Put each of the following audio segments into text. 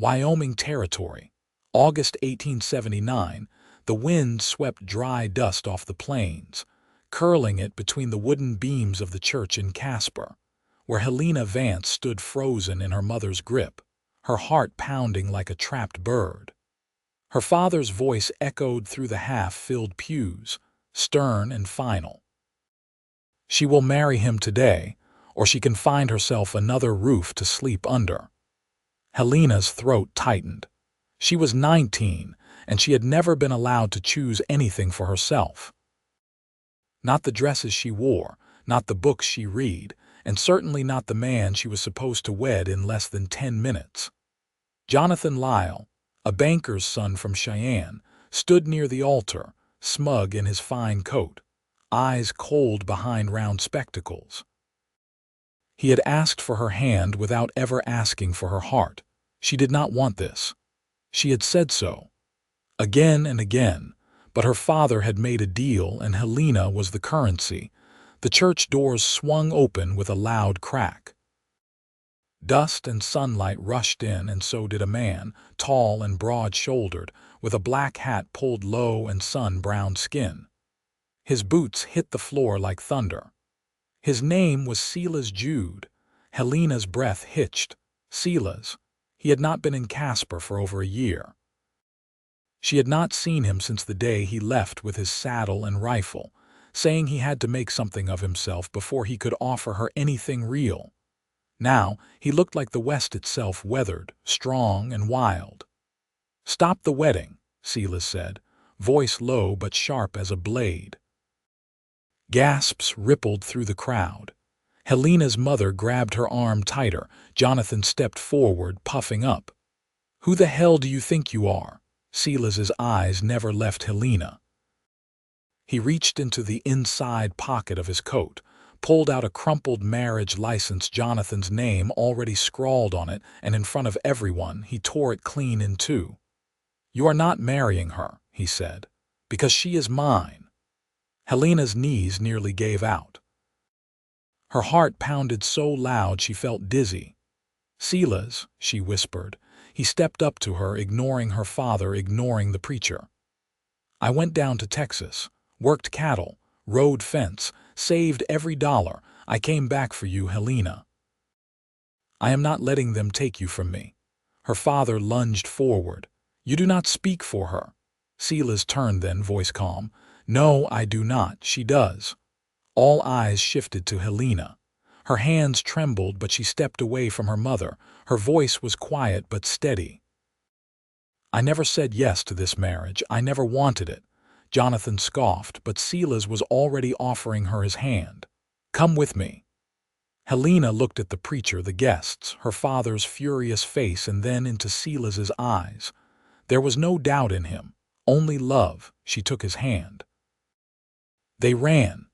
Wyoming Territory. August 1879, the wind swept dry dust off the plains, curling it between the wooden beams of the church in Casper, where Helena Vance stood frozen in her mother's grip, her heart pounding like a trapped bird. Her father's voice echoed through the half-filled pews, stern and final. She will marry him today, or she can find herself another roof to sleep under. Helena's throat tightened. She was 19, and she had never been allowed to choose anything for herself. Not the dresses she wore, not the books she read, and certainly not the man she was supposed to wed in less than 10 minutes. Jonathan Lyle, a banker's son from Cheyenne, stood near the altar, smug in his fine coat, eyes cold behind round spectacles. He had asked for her hand without ever asking for her heart. She did not want this. She had said so, again and again, but her father had made a deal and Helena was the currency. The church doors swung open with a loud crack. Dust and sunlight rushed in, and so did a man, tall and broad-shouldered, with a black hat pulled low and sun-browned skin. His boots hit the floor like thunder. His name was Silas Jude. Helena's breath hitched. Silas. He had not been in Casper for over a year. She had not seen him since the day he left with his saddle and rifle, saying he had to make something of himself before he could offer her anything real. Now he looked like the West itself, weathered, strong, and wild. "Stop the wedding," Silas said, voice low but sharp as a blade. Gasps rippled through the crowd. Helena's mother grabbed her arm tighter. Jonathan stepped forward, puffing up. "Who the hell do you think you are?" Silas's eyes never left Helena. He reached into the inside pocket of his coat, pulled out a crumpled marriage license, Jonathan's name already scrawled on it, and in front of everyone he tore it clean in two. "You are not marrying her," he said, "because she is mine." Helena's knees nearly gave out. Her heart pounded so loud she felt dizzy. "Silas," she whispered. He stepped up to her, ignoring her father, ignoring the preacher. "I went down to Texas, worked cattle, rode fence, saved every dollar. I came back for you, Helena. I am not letting them take you from me." Her father lunged forward. "You do not speak for her." Silas turned then, voice calm. "No, I do not. She does." All eyes shifted to Helena. Her hands trembled, but she stepped away from her mother. Her voice was quiet but steady. "I never said yes to this marriage. I never wanted it." Jonathan scoffed, but Silas was already offering her his hand. "Come with me." Helena looked at the preacher, the guests, her father's furious face, and then into Silas's eyes. There was no doubt in him, only love. She took his hand. They ran.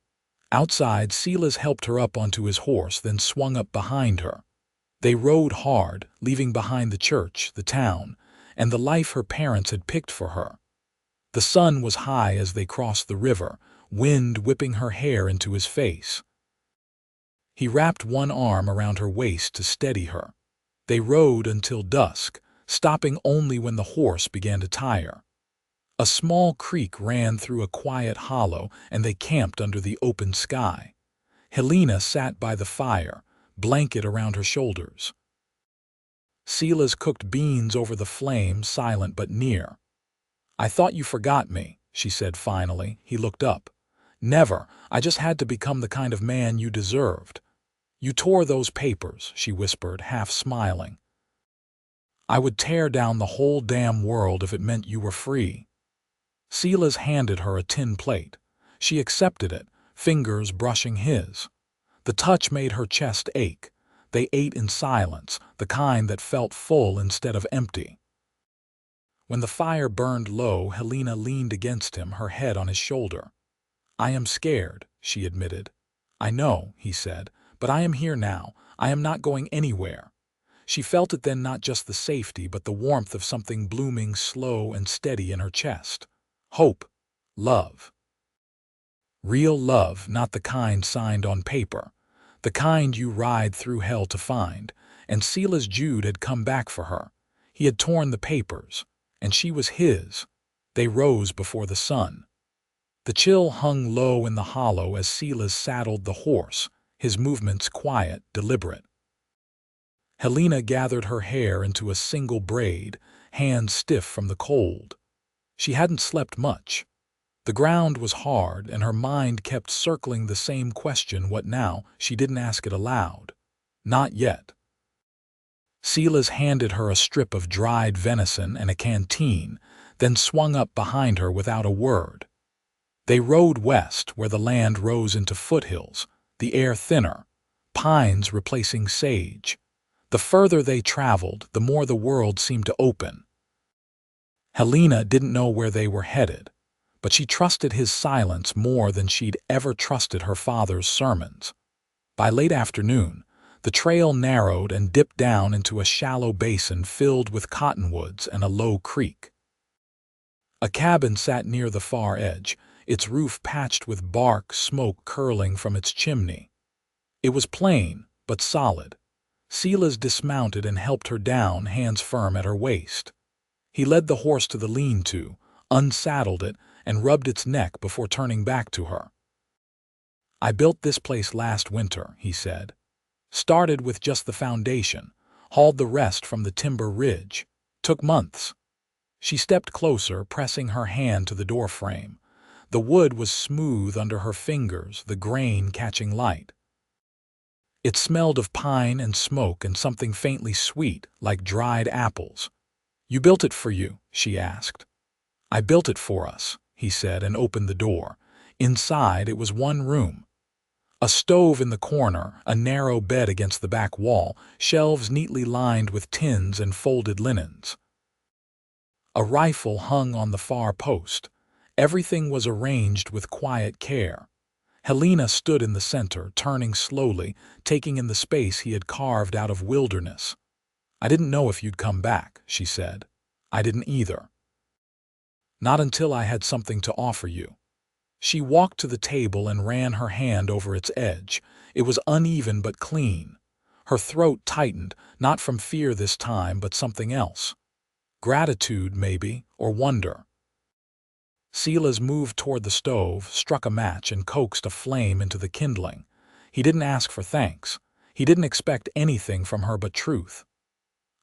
Outside, Silas helped her up onto his horse, then swung up behind her. They rode hard, leaving behind the church, the town, and the life her parents had picked for her. The sun was high as they crossed the river, wind whipping her hair into his face. He wrapped one arm around her waist to steady her. They rode until dusk, stopping only when the horse began to tire. A small creek ran through a quiet hollow, and they camped under the open sky. Helena sat by the fire, blanket around her shoulders. Silas cooked beans over the flame, silent but near. "I thought you forgot me," she said finally. He looked up. "Never. I just had to become the kind of man you deserved." "You tore those papers," she whispered, half smiling. "I would tear down the whole damn world if it meant you were free." Silas handed her a tin plate. She accepted it, fingers brushing his. The touch made her chest ache. They ate in silence, the kind that felt full instead of empty. When the fire burned low, Helena leaned against him, her head on his shoulder. "I am scared," she admitted. "I know," he said, "but I am here now. I am not going anywhere." She felt it then, not just the safety, but the warmth of something blooming slow and steady in her chest. Hope. Love. Real love, not the kind signed on paper. The kind you ride through hell to find. And Silas Jude had come back for her. He had torn the papers, and she was his. They rose before the sun. The chill hung low in the hollow as Silas saddled the horse, his movements quiet, deliberate. Helena gathered her hair into a single braid, hands stiff from the cold. She hadn't slept much. The ground was hard, and her mind kept circling the same question. What now? She didn't ask it aloud. Not yet. Silas handed her a strip of dried venison and a canteen, then swung up behind her without a word. They rode west, where the land rose into foothills, the air thinner, pines replacing sage. The further they traveled, the more the world seemed to open. Helena didn't know where they were headed, but she trusted his silence more than she'd ever trusted her father's sermons. By late afternoon, the trail narrowed and dipped down into a shallow basin filled with cottonwoods and a low creek. A cabin sat near the far edge, its roof patched with bark, smoke curling from its chimney. It was plain, but solid. Silas dismounted and helped her down, hands firm at her waist. He led the horse to the lean-to, unsaddled it, and rubbed its neck before turning back to her. "I built this place last winter," he said. "Started with just the foundation, hauled the rest from the timber ridge. Took months." She stepped closer, pressing her hand to the doorframe. The wood was smooth under her fingers, the grain catching light. It smelled of pine and smoke and something faintly sweet, like dried apples. "You built it for you?" she asked. "I built it for us," he said, and opened the door. Inside, it was one room. A stove in the corner, a narrow bed against the back wall, shelves neatly lined with tins and folded linens. A rifle hung on the far post. Everything was arranged with quiet care. Helena stood in the center, turning slowly, taking in the space he had carved out of wilderness. "I didn't know if you'd come back," she said. "I didn't either. Not until I had something to offer you." She walked to the table and ran her hand over its edge. It was uneven but clean. Her throat tightened, not from fear this time, but something else. Gratitude, maybe, or wonder. Silas moved toward the stove, struck a match, and coaxed a flame into the kindling. He didn't ask for thanks. He didn't expect anything from her but truth.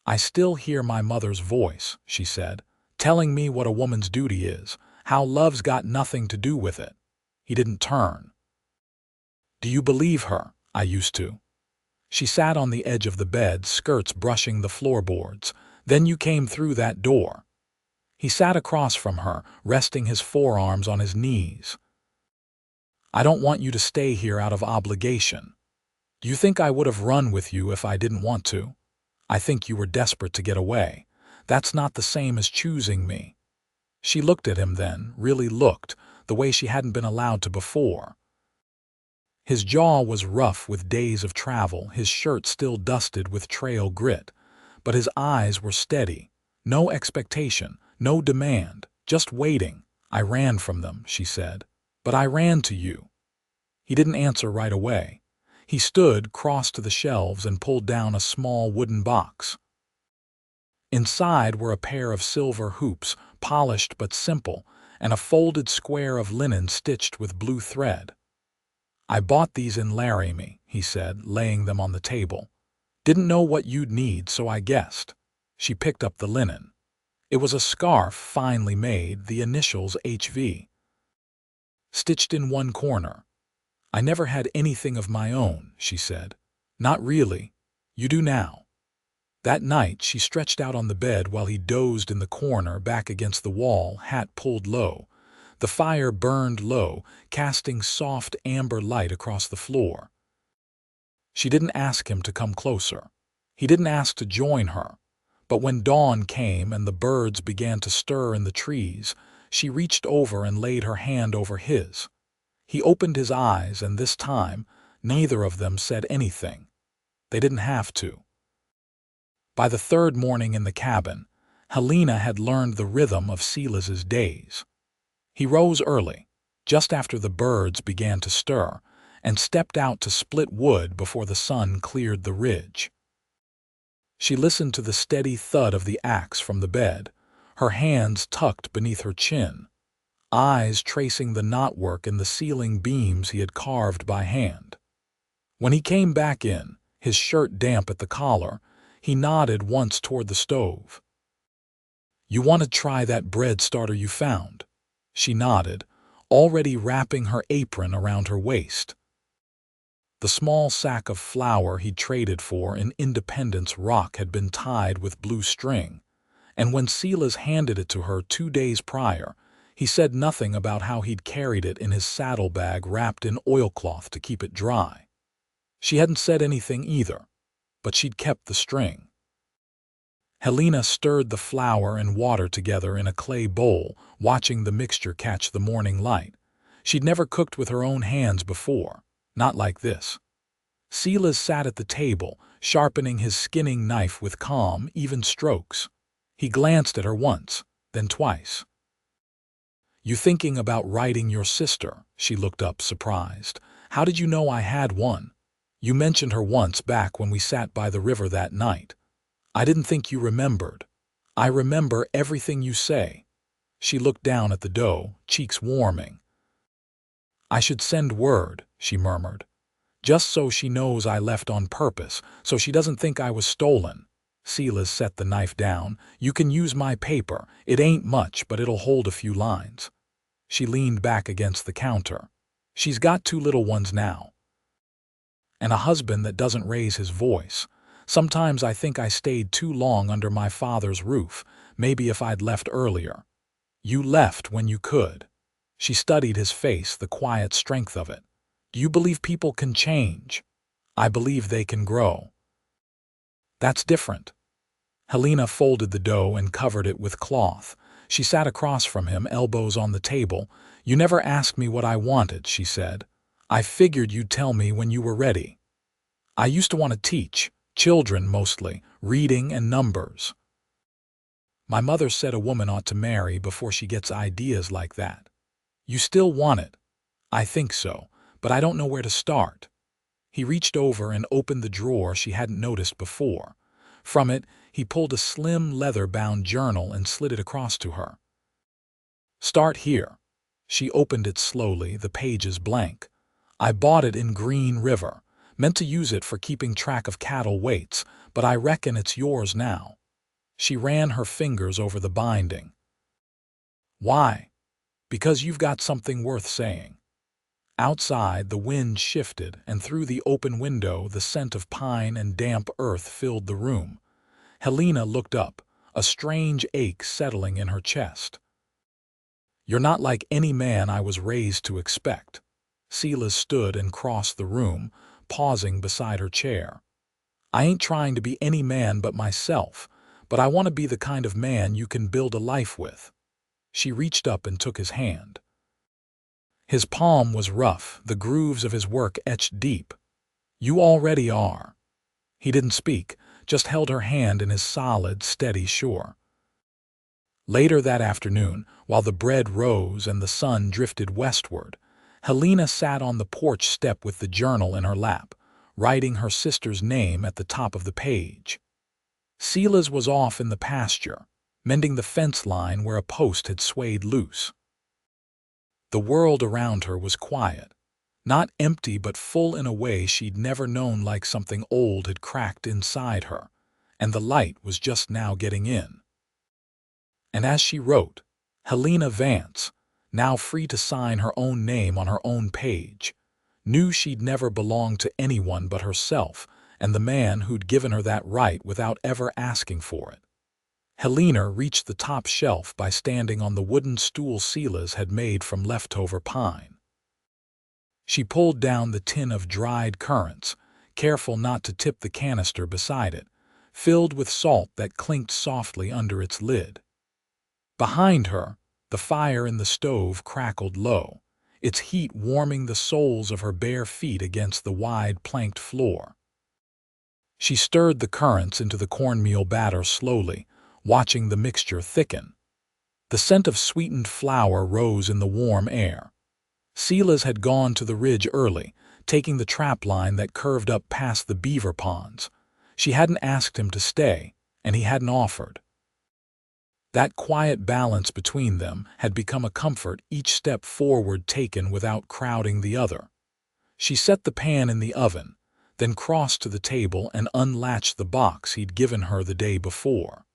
"I still hear my mother's voice," she said, "telling me what a woman's duty is, how love's got nothing to do with it." He didn't turn. "Do you believe her?" "I used to." She sat on the edge of the bed, skirts brushing the floorboards. "Then you came through that door." He sat across from her, resting his forearms on his knees. "I don't want you to stay here out of obligation. Do you think I would have run with you if I didn't want to? I think you were desperate to get away. That's not the same as choosing me." She looked at him then, really looked, the way she hadn't been allowed to before. His jaw was rough with days of travel, his shirt still dusted with trail grit, but his eyes were steady. No expectation, no demand, just waiting. "I ran from them," she said. "But I ran to you." He didn't answer right away. He stood, crossed to the shelves, and pulled down a small wooden box. Inside were a pair of silver hoops, polished but simple, and a folded square of linen stitched with blue thread. "I bought these in Laramie," he said, laying them on the table. "Didn't know what you'd need, so I guessed." She picked up the linen. It was a scarf, finely made, the initials HV. Stitched in one corner. "I never had anything of my own," she said. "Not really. You do now." That night she stretched out on the bed while he dozed in the corner, back against the wall, hat pulled low. The fire burned low, casting soft amber light across the floor. She didn't ask him to come closer. He didn't ask to join her. But when dawn came and the birds began to stir in the trees, she reached over and laid her hand over his. He opened his eyes, and this time, neither of them said anything. They didn't have to. By the third morning in the cabin, Helena had learned the rhythm of Silas's days. He rose early, just after the birds began to stir, and stepped out to split wood before the sun cleared the ridge. She listened to the steady thud of the axe from the bed, her hands tucked beneath her chin, eyes tracing the knotwork in the ceiling beams he had carved by hand. When he came back in, his shirt damp at the collar, he nodded once toward the stove. "You want to try that bread starter you found?" She nodded, already wrapping her apron around her waist. The small sack of flour he'd traded for in Independence Rock had been tied with blue string, and when Silas handed it to her 2 days prior, he said nothing about how he'd carried it in his saddlebag wrapped in oilcloth to keep it dry. She hadn't said anything either, but she'd kept the string. Helena stirred the flour and water together in a clay bowl, watching the mixture catch the morning light. She'd never cooked with her own hands before, not like this. Silas sat at the table, sharpening his skinning knife with calm, even strokes. He glanced at her once, then twice. "You thinking about writing your sister?" She looked up, surprised. "How did you know I had one? You mentioned her once back when we sat by the river that night. I didn't think you remembered." "I remember everything you say." She looked down at the dough, cheeks warming. "I should send word," she murmured. "Just so she knows I left on purpose, so she doesn't think I was stolen." Silas set the knife down. "You can use my paper. It ain't much, but it'll hold a few lines." She leaned back against the counter. "She's got 2 little ones now, and a husband that doesn't raise his voice. Sometimes I think I stayed too long under my father's roof, maybe if I'd left earlier." "You left when you could." She studied his face, the quiet strength of it. "Do you believe people can change?" "I believe they can grow." "That's different." Helena folded the dough and covered it with cloth. She sat across from him, elbows on the table. "You never asked me what I wanted," she said. "I figured you'd tell me when you were ready. I used to want to teach, children mostly, reading and numbers. My mother said a woman ought to marry before she gets ideas like that. You still want it?" "I think so, but I don't know where to start." He reached over and opened the drawer she hadn't noticed before. From it, he pulled a slim leather-bound journal and slid it across to her. "Start here." She opened it slowly, the pages blank. "I bought it in Green River. Meant to use it for keeping track of cattle weights, but I reckon it's yours now." She ran her fingers over the binding. "Why?" "Because you've got something worth saying." Outside, the wind shifted, and through the open window the scent of pine and damp earth filled the room. Helena looked up, a strange ache settling in her chest. "You're not like any man I was raised to expect." Silas stood and crossed the room, pausing beside her chair. "I ain't trying to be any man but myself, but I want to be the kind of man you can build a life with." She reached up and took his hand. His palm was rough, the grooves of his work etched deep. "You already are." He didn't speak, just held her hand in his solid, steady shore. Later that afternoon, while the bread rose and the sun drifted westward, Helena sat on the porch step with the journal in her lap, writing her sister's name at the top of the page. Silas was off in the pasture, mending the fence line where a post had swayed loose. The world around her was quiet, not empty but full in a way she'd never known, like something old had cracked inside her, and the light was just now getting in. And as she wrote, Helena Vance, now free to sign her own name on her own page, knew she'd never belonged to anyone but herself and the man who'd given her that right without ever asking for it. Helena reached the top shelf by standing on the wooden stool Silas had made from leftover pine. She pulled down the tin of dried currants, careful not to tip the canister beside it, filled with salt that clinked softly under its lid. Behind her, the fire in the stove crackled low, its heat warming the soles of her bare feet against the wide planked floor. She stirred the currants into the cornmeal batter slowly, watching the mixture thicken. The scent of sweetened flour rose in the warm air. Silas had gone to the ridge early, taking the trap line that curved up past the beaver ponds. She hadn't asked him to stay, and he hadn't offered. That quiet balance between them had become a comfort, each step forward taken without crowding the other. She set the pan in the oven, then crossed to the table and unlatched the box he'd given her the day before.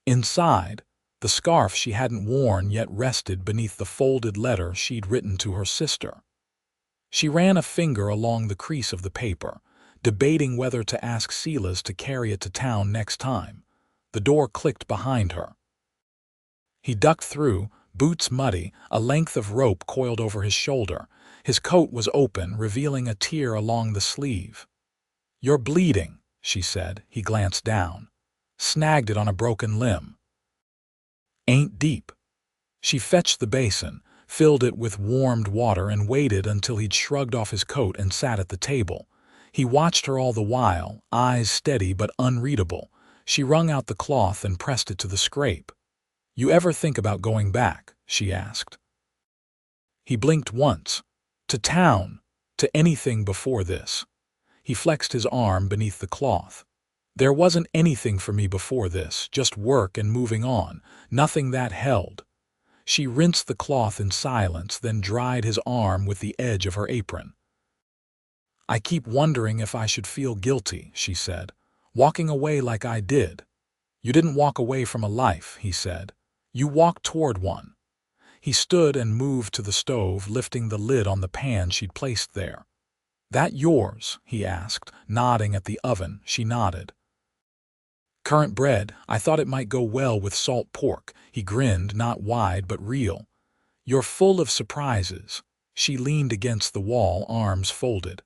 Inside, the scarf she hadn't worn yet rested beneath the folded letter she'd written to her sister. She ran a finger along the crease of the paper, debating whether to ask Silas to carry it to town next time. The door clicked behind her. He ducked through, boots muddy, a length of rope coiled over his shoulder. His coat was open, revealing a tear along the sleeve. "You're bleeding," she said. He glanced down. "Snagged it on a broken limb." "Ain't deep." She fetched the basin, filled it with warmed water, and waited until he'd shrugged off his coat and sat at the table. He watched her all the while, eyes steady but unreadable. She wrung out the cloth and pressed it to the scrape. "You ever think about going back?" she asked. He blinked once. "To town, to anything before this." He flexed his arm beneath the cloth. "There wasn't anything for me before this, just work and moving on, nothing that held." She rinsed the cloth in silence, then dried his arm with the edge of her apron. "I keep wondering if I should feel guilty," she said, "walking away like I did." "You didn't walk away from a life," he said. "You walked toward one." He stood and moved to the stove, lifting the lid on the pan she'd placed there. "That yours?" he asked, nodding at the oven. She nodded. "Currant bread. I thought it might go well with salt pork." He grinned, not wide but real. "You're full of surprises." She leaned against the wall, arms folded.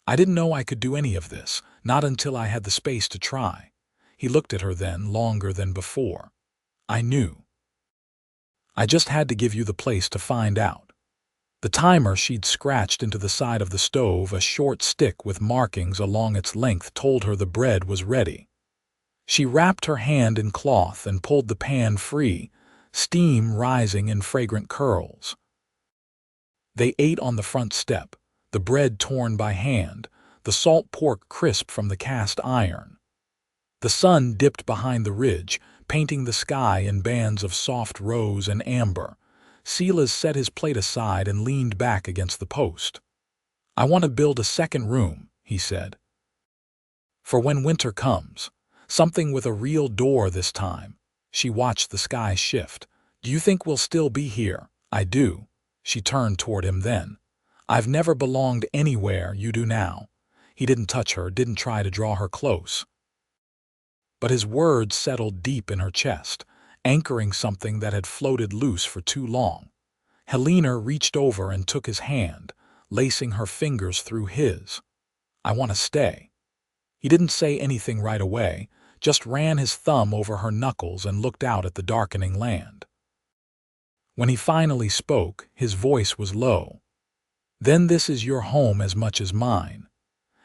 "I didn't know I could do any of this, not until I had the space to try." He looked at her then, longer than before. "I knew. I just had to give you the place to find out." The timer she'd scratched into the side of the stove, a short stick with markings along its length, told her the bread was ready. She wrapped her hand in cloth and pulled the pan free, steam rising in fragrant curls. They ate on the front step, the bread torn by hand, the salt pork crisp from the cast iron. The sun dipped behind the ridge, painting the sky in bands of soft rose and amber. Silas set his plate aside and leaned back against the post. "I want to build a second room," he said. "For when winter comes. Something with a real door this time." She watched the sky shift. "Do you think we'll still be here?" "I do." She turned toward him then. "I've never belonged anywhere you do now." He didn't touch her, didn't try to draw her close. But his words settled deep in her chest, anchoring something that had floated loose for too long. Helena reached over and took his hand, lacing her fingers through his. "I want to stay." He didn't say anything right away, just ran his thumb over her knuckles and looked out at the darkening land. When he finally spoke, his voice was low. "Then this is your home as much as mine."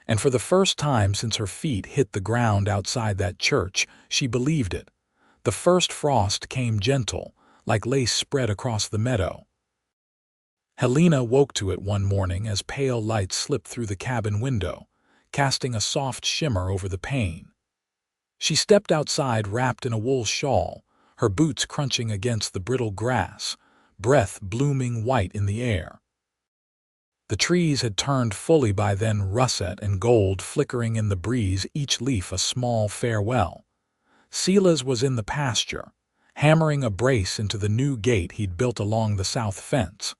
And for the first time since her feet hit the ground outside that church, she believed it. The first frost came gentle, like lace spread across the meadow. Helena woke to it one morning as pale light slipped through the cabin window, casting a soft shimmer over the pane. She stepped outside wrapped in a wool shawl, her boots crunching against the brittle grass, breath blooming white in the air. The trees had turned fully by then, russet and gold flickering in the breeze, each leaf a small farewell. Silas was in the pasture, hammering a brace into the new gate he'd built along the south fence.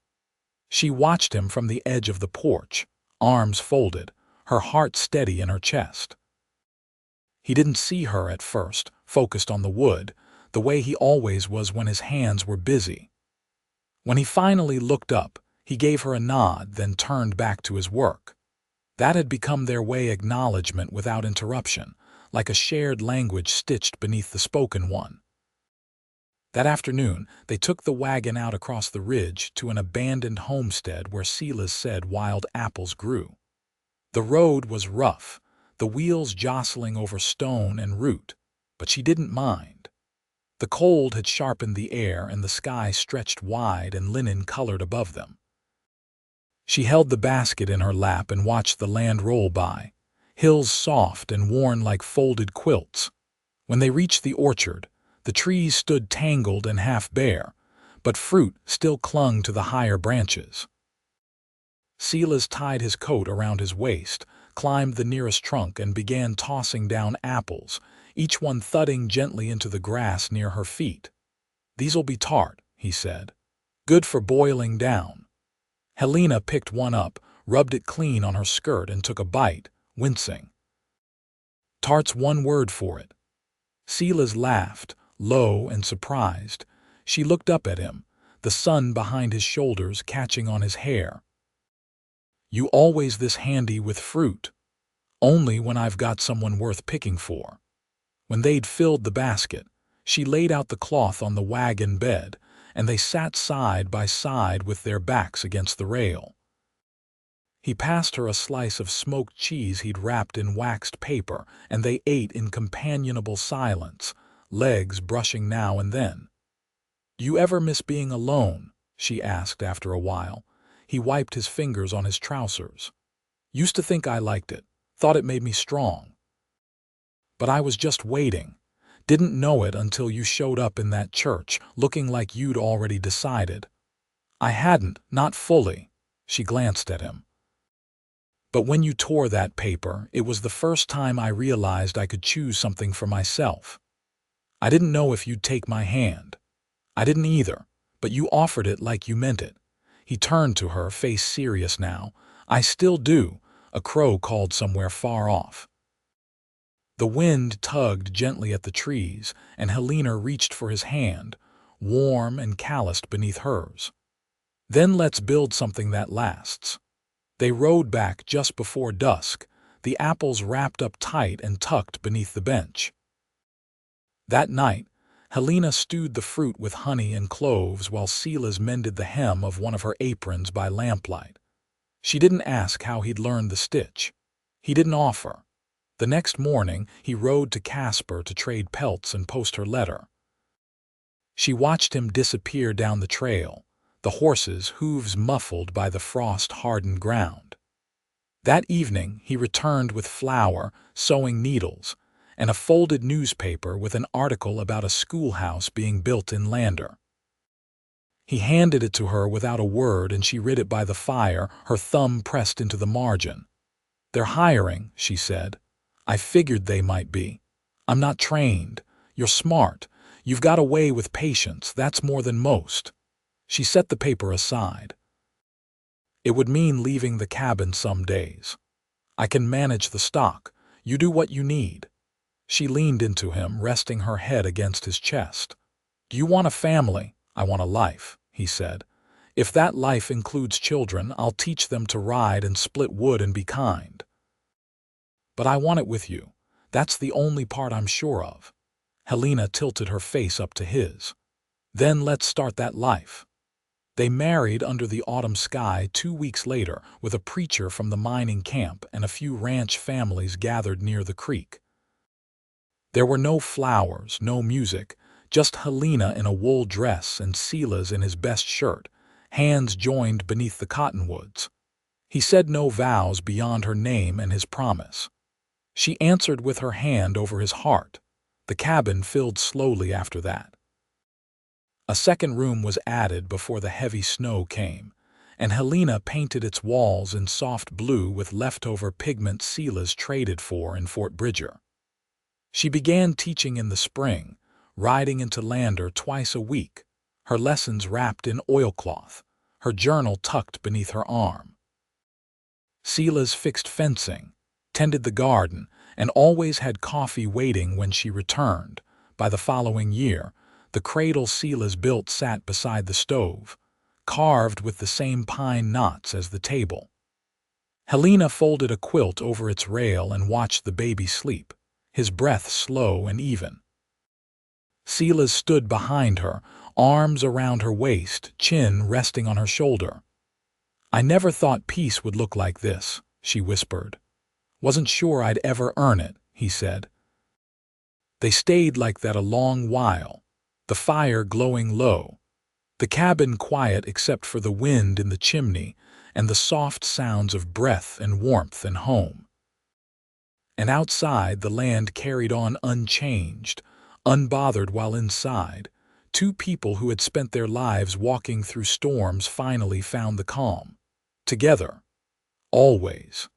She watched him from the edge of the porch, arms folded, her heart steady in her chest. He didn't see her at first, focused on the wood, the way he always was when his hands were busy. When he finally looked up, he gave her a nod, then turned back to his work. That had become their way, acknowledgement without interruption, like a shared language stitched beneath the spoken one. That afternoon, they took the wagon out across the ridge to an abandoned homestead where Silas said wild apples grew. The road was rough, the wheels jostling over stone and root, but she didn't mind. The cold had sharpened the air and the sky stretched wide and linen-colored above them. She held the basket in her lap and watched the land roll by. hills soft and worn like folded quilts. When they reached the orchard, the trees stood tangled and half bare, but fruit still clung to the higher branches. Silas tied his coat around his waist, climbed the nearest trunk and began tossing down apples, each one thudding gently into the grass near her feet. "These'll be tart," he said. "Good for boiling down." Helena picked one up, rubbed it clean on her skirt and took a bite, wincing. "Tart's one word for it." Silas laughed, low and surprised. She looked up at him, the sun behind his shoulders catching on his hair. "You always this handy with fruit." "Only when I've got someone worth picking for." When they'd filled the basket, she laid out the cloth on the wagon bed, and they sat side by side with their backs against the rail. He passed her a slice of smoked cheese he'd wrapped in waxed paper, and they ate in companionable silence, legs brushing now and then. "Do you ever miss being alone?" she asked after a while. He wiped his fingers on his trousers. "Used to think I liked it, thought it made me strong. But I was just waiting. Didn't know it until you showed up in that church, looking like you'd already decided." "I hadn't, not fully." She glanced at him. "But when you tore that paper, it was the first time I realized I could choose something for myself. I didn't know if you'd take my hand. I didn't either, but you offered it like you meant it." He turned to her, face serious now. "I still do," a crow called somewhere far off. The wind tugged gently at the trees, and Helena reached for his hand, warm and calloused beneath hers. "Then let's build something that lasts." They rode back just before dusk, the apples wrapped up tight and tucked beneath the bench. That night, Helena stewed the fruit with honey and cloves while Silas mended the hem of one of her aprons by lamplight. She didn't ask how he'd learned the stitch. He didn't offer. The next morning, he rode to Casper to trade pelts and post her letter. She watched him disappear down the trail, the horses' hooves muffled by the frost-hardened ground. That evening, he returned with flour, sewing needles, and a folded newspaper with an article about a schoolhouse being built in Lander. He handed it to her without a word, and she read it by the fire, her thumb pressed into the margin. "They're hiring," she said. "I figured they might be. I'm not trained. You're smart. You've got a way with patience. That's more than most." She set the paper aside. "It would mean leaving the cabin some days. I can manage the stock. You do what you need." She leaned into him, resting her head against his chest. "Do you want a family?" "I want a life," he said. "If that life includes children, I'll teach them to ride and split wood and be kind. But I want it with you. That's the only part I'm sure of." Helena tilted her face up to his. "Then let's start that life." They married under the autumn sky 2 weeks later, with a preacher from the mining camp and a few ranch families gathered near the creek. There were no flowers, no music, just Helena in a wool dress and Silas in his best shirt, hands joined beneath the cottonwoods. He said no vows beyond her name and his promise. She answered with her hand over his heart. The cabin filled slowly after that. A second room was added before the heavy snow came, and Helena painted its walls in soft blue with leftover pigment Silas traded for in Fort Bridger. She began teaching in the spring, riding into Lander twice a week, her lessons wrapped in oilcloth, her journal tucked beneath her arm. Silas fixed fencing, tended the garden, and always had coffee waiting when she returned. By the following year, the cradle Silas built sat beside the stove, carved with the same pine knots as the table. Helena folded a quilt over its rail and watched the baby sleep, his breath slow and even. Silas stood behind her, arms around her waist, chin resting on her shoulder. "I never thought peace would look like this," she whispered. "Wasn't sure I'd ever earn it," he said. They stayed like that a long while, the fire glowing low, the cabin quiet except for the wind in the chimney and the soft sounds of breath and warmth and home. And outside, the land carried on unchanged, unbothered, while inside, two people who had spent their lives walking through storms finally found the calm. Together, always.